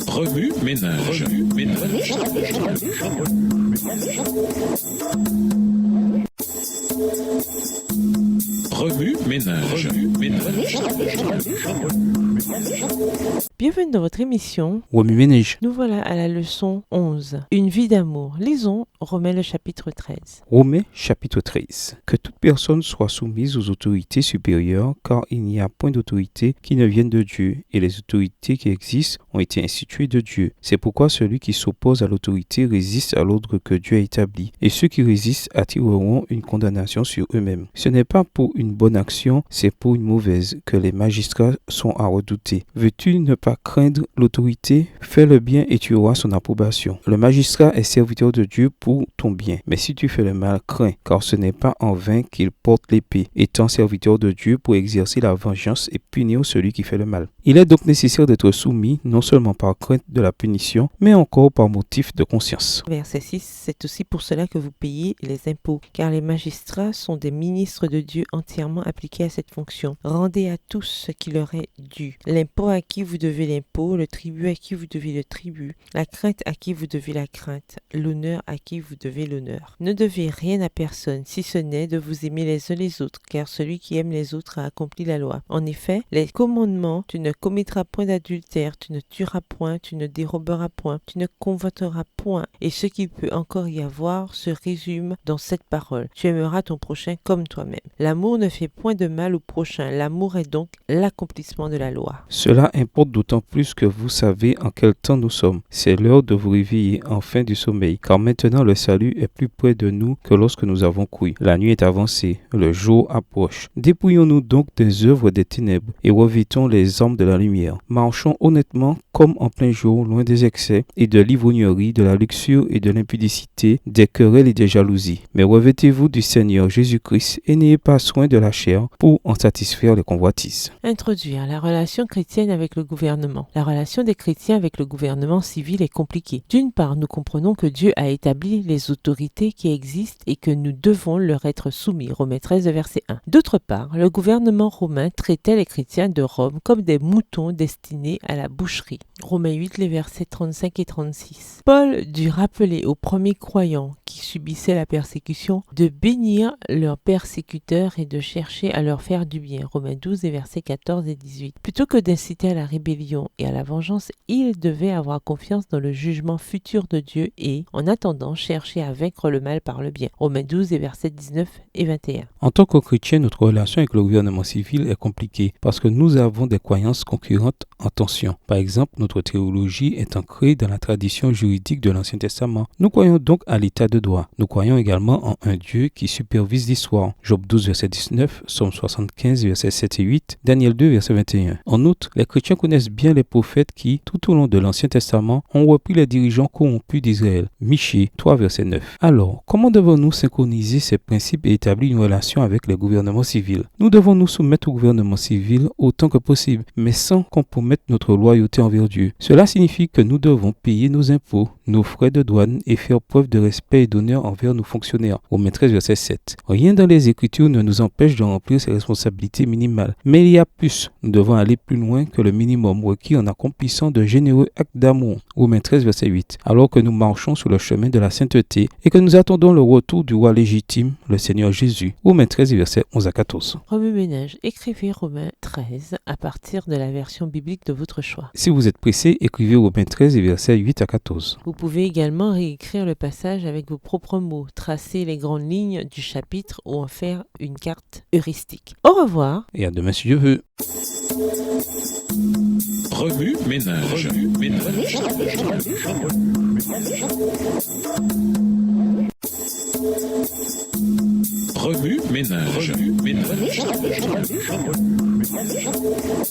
Remue ménage. Remue ménage. Bienvenue dans votre émission. Remue ménage. Nous voilà à la leçon 11. Une vie d'amour. Lisons Romains le chapitre 13. Romains chapitre 13. Que toute personne soit soumise aux autorités supérieures, car il n'y a point d'autorité qui ne vienne de Dieu, et les autorités qui existent ont été instituées de Dieu. C'est pourquoi celui qui s'oppose à l'autorité résiste à l'ordre que Dieu a établi, et ceux qui résistent attireront une condamnation sur eux-mêmes. Ce n'est pas pour une bonne action, c'est pour une mauvaise que les magistrats sont à redouter. Veux-tu ne pas craindre l'autorité? Fais le bien et tu auras son approbation. Le magistrat est serviteur de Dieu pour ton bien. Mais si tu fais le mal, crains, car ce n'est pas en vain qu'il porte l'épée, étant serviteur de Dieu pour exercer la vengeance et punir celui qui fait le mal. Il est donc nécessaire d'être soumis, non seulement par crainte de la punition, mais encore par motif de conscience. Verset 6. C'est aussi pour cela que vous payez les impôts, car les magistrats sont des ministres de Dieu entièrement appliqués à cette fonction. Rendez à tous ce qui leur est dû. L'impôt à qui vous devez l'impôt, le tribut à qui vous devez le tribut, la crainte à qui vous devez la crainte, l'honneur à qui vous devez l'honneur. Ne devez rien à personne, si ce n'est de vous aimer les uns les autres, car celui qui aime les autres a accompli la loi. En effet, les commandements, tu ne commettras point d'adultère, tu ne tueras point, tu ne déroberas point, tu ne convoiteras point, et ce qu'il peut encore y avoir se résume dans cette parole. Tu aimeras ton prochain comme toi-même. L'amour ne fait point de mal au prochain, l'amour est donc l'accomplissement de la loi. Cela importe d'autant plus que vous savez en quel temps nous sommes. C'est l'heure de vous réveiller enfin du sommeil, car maintenant le salut est plus près de nous que lorsque nous avons cru. La nuit est avancée, le jour approche. Dépouillons-nous donc des œuvres des ténèbres et revêtons les armes de la lumière. Marchons honnêtement comme en plein jour, loin des excès et de l'ivrognerie, de la luxure et de l'impudicité, des querelles et des jalousies. Mais revêtez-vous du Seigneur Jésus-Christ et n'ayez pas soin de la chair pour en satisfaire les convoitises. Introduire la relation chrétienne avec le gouvernement. La relation des chrétiens avec le gouvernement civil est compliquée. D'une part, nous comprenons que Dieu a établi les autorités qui existent et que nous devons leur être soumis. Romains 13, verset 1. D'autre part, le gouvernement romain traitait les chrétiens de Rome comme des moutons destinés à la boucherie. Romains 8, les versets 35 et 36. Paul dut rappeler aux premiers croyants qui subissaient la persécution de bénir leurs persécuteurs et de chercher à leur faire du bien. Romains 12, les versets 14 et 18. Plutôt que d'inciter à la rébellion et à la vengeance, ils devaient avoir confiance dans le jugement futur de Dieu et, en attendant, chercher à vaincre le mal par le bien. Romains 12, les versets 19 et 21. En tant que chrétien, notre relation avec le gouvernement civil est compliquée parce que nous avons des croyances concurrentes en tension. Par exemple, notre théologie est ancrée dans la tradition juridique de l'Ancien Testament. Nous croyons donc à l'état de droit. Nous croyons également en un Dieu qui supervise l'histoire. Job 12, verset 19, Somme 75, versets 7 et 8, Daniel 2, verset 21. En outre, les chrétiens connaissent bien les prophètes qui, tout au long de l'Ancien Testament, ont repris les dirigeants corrompus d'Israël. Michée 3, verset 9. Alors, comment devons-nous synchroniser ces principes et établir une relation avec les gouvernements civils? Nous devons nous soumettre au gouvernement civil autant que possible, mais sans compromettre notre loyauté envers Dieu. Cela signifie que nous devons payer nos impôts, nos frais de douane et faire preuve de respect et d'honneur envers nos fonctionnaires. Romains 13, verset 7. Rien dans les Écritures ne nous empêche de remplir ces responsabilités minimales. Mais il y a plus. Nous devons aller plus loin que le minimum requis en accomplissant de généreux actes d'amour. Romains 13, verset 8. Alors que nous marchons sur le chemin de la sainteté et que nous attendons le retour du roi légitime, le Seigneur Jésus. Romains 13, verset 11 à 14. Remue ménage. Écrivez Romains 13 à partir de la version biblique de votre choix. Si vous êtes pressé, écrivez Romains 13, versets 8 à 14. Vous pouvez également réécrire le passage avec vos propres mots, tracer les grandes lignes du chapitre ou en faire une carte heuristique. Au revoir. Et à demain si Dieu veut. Remue ménage. Remue ménage.